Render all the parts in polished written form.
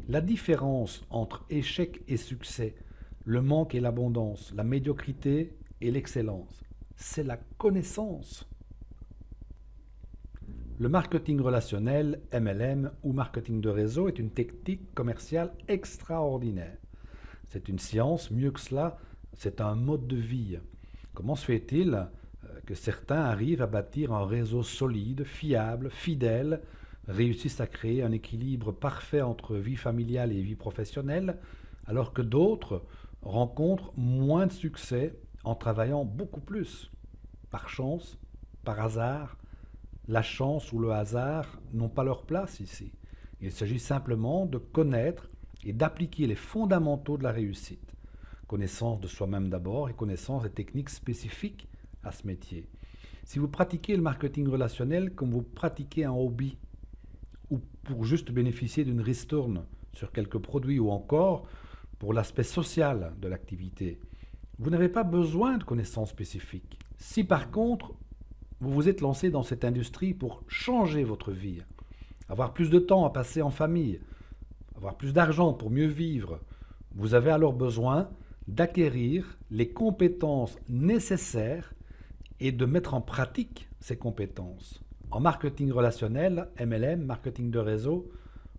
La différence entre échec et succès, le manque et l'abondance, la médiocrité et l'excellence, c'est la connaissance. Le marketing relationnel, MLM ou marketing de réseau est une technique commerciale extraordinaire. C'est une science, mieux que cela, c'est un mode de vie. Comment se fait-il que certains arrivent à bâtir un réseau solide, fiable, fidèle, réussissent à créer un équilibre parfait entre vie familiale et vie professionnelle, alors que d'autres rencontrent moins de succès en travaillant beaucoup plus? Par chance, par hasard, la chance ou le hasard n'ont pas leur place ici. Il s'agit simplement de connaître et d'appliquer les fondamentaux de la réussite. Connaissance de soi-même d'abord et connaissance des techniques spécifiques à ce métier. Si vous pratiquez le marketing relationnel comme vous pratiquez un hobby, ou pour juste bénéficier d'une ristourne sur quelques produits, ou encore pour l'aspect social de l'activité, vous n'avez pas besoin de connaissances spécifiques. Si par contre, vous vous êtes lancé dans cette industrie pour changer votre vie, avoir plus de temps à passer en famille, avoir plus d'argent pour mieux vivre, vous avez alors besoin d'acquérir les compétences nécessaires et de mettre en pratique ces compétences. En marketing relationnel, MLM, marketing de réseau,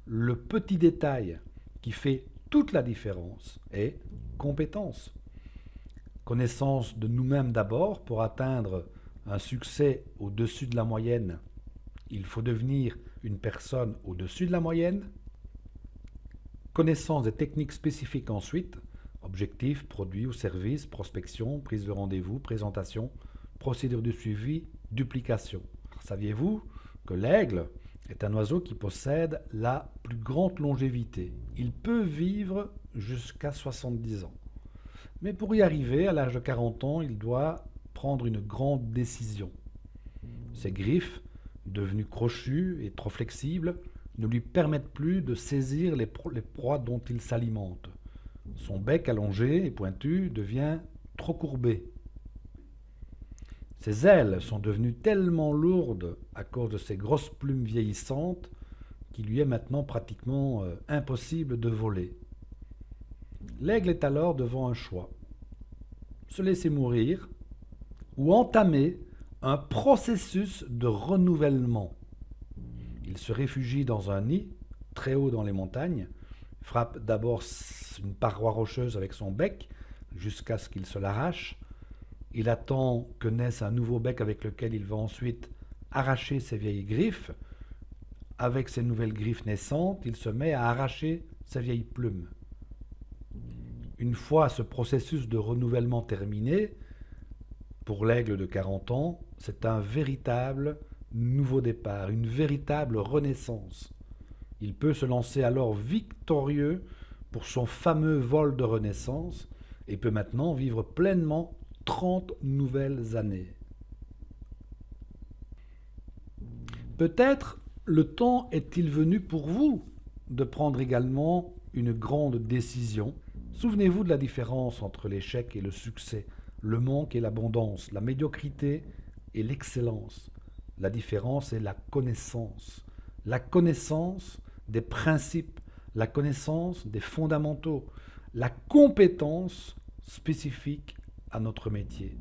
le petit détail qui fait toute la différence est compétence. Connaissance de nous-mêmes d'abord. Pour atteindre un succès au-dessus de la moyenne, il faut devenir une personne au-dessus de la moyenne. Connaissance des techniques spécifiques ensuite, objectifs, produits ou services, prospection, prise de rendez-vous, présentation, procédure de suivi, duplication. Saviez-vous que l'aigle est un oiseau qui possède la plus grande longévité? Il peut vivre jusqu'à 70 ans. Mais pour y arriver, à l'âge de 40 ans, il doit prendre une grande décision. Ses griffes, devenues crochues et trop flexibles, ne lui permettent plus de saisir les proies dont il s'alimente. Son bec allongé et pointu devient trop courbé. Ses ailes sont devenues tellement lourdes à cause de ses grosses plumes vieillissantes qu'il lui est maintenant pratiquement impossible de voler. L'aigle est alors devant un choix: se laisser mourir ou entamer un processus de renouvellement. Il se réfugie dans un nid, très haut dans les montagnes, frappe d'abord une paroi rocheuse avec son bec jusqu'à ce qu'il se l'arrache. Il attend que naisse un nouveau bec avec lequel il va ensuite arracher ses vieilles griffes. Avec ces nouvelles griffes naissantes, il se met à arracher ses vieilles plumes. Une fois ce processus de renouvellement terminé, pour l'aigle de 40 ans, c'est un véritable nouveau départ, une véritable renaissance. Il peut se lancer alors victorieux pour son fameux vol de renaissance et peut maintenant vivre pleinement 30 nouvelles années. Peut-être le temps est-il venu pour vous de prendre également une grande décision. Souvenez-vous de la différence entre l'échec et le succès, le manque et l'abondance, la médiocrité et l'excellence. La différence est la connaissance. La connaissance des principes, la connaissance des fondamentaux, la compétence spécifique à notre métier.